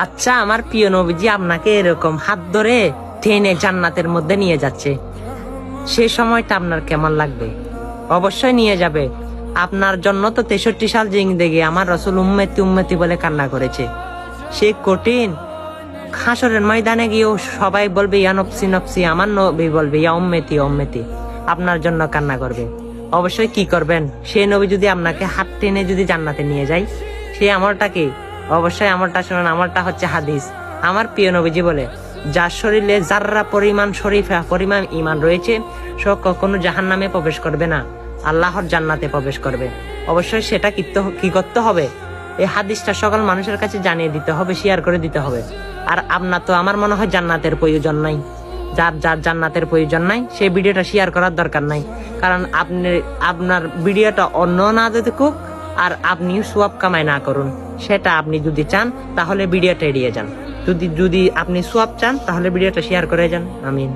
আচ্ছা, আমার প্রিয় নবীজি আপনাকে এরকম হাত ধরে টেনে জান্নাতের মধ্যে নিয়ে যাচ্ছে, সেই সময়টা আপনার কেমন লাগবে? অবশ্যই নিয়ে যাবে। আপনার জন্য তো 63 সাল জিন্দেগি আমার রসুল উম্মতি উম্মতি বলে কান্না করেছে। সে কঠিন হাসরের ময়দানে গিয়েও সবাই বলবে ইয়া নফসি নফসি, আমার নবী বলবে ইয়া উম্মতি উম্মতি, আপনার জন্য কান্না করবে। অবশ্যই কি করবেন? সেই নবী যদি আপনাকে হাত টেনে যদি জান্নাতে নিয়ে যায়, সেই আমলটা কি? অবশ্যই আমলটা শুনুন। আমলটা হচ্ছে হাদিস। আমার প্রিয় নবীজি বলে, যার শরীরে যাররা পরিমাণ শরীফা পরিমাণ ইমান রয়েছে, সে কখনো জাহান্নামে প্রবেশ করবে না, আল্লাহর জান্নাতে প্রবেশ করবে। অবশ্যই সেটা কি করতে হবে? এই হাদিসটা সকল মানুষের কাছে জানিয়ে দিতে হবে, শেয়ার করে দিতে হবে। আর আপনার তো আমার মনে হয় জান্নাতের প্রয়োজন নাই। যার যার জান্নাতের প্রয়োজন নাই, সেই ভিডিওটা শেয়ার করার দরকার নাই। কারণ আপনার ভিডিওটা অন্য না দেখুক আর আপনি সোয়াব কামাই না করুন, সেটা আপনি যদি চান তাহলে ভিডিওটা এড়িয়ে যান। যদি আপনি সোয়াব চান তাহলে ভিডিওটা শেয়ার করে যান। আমিন।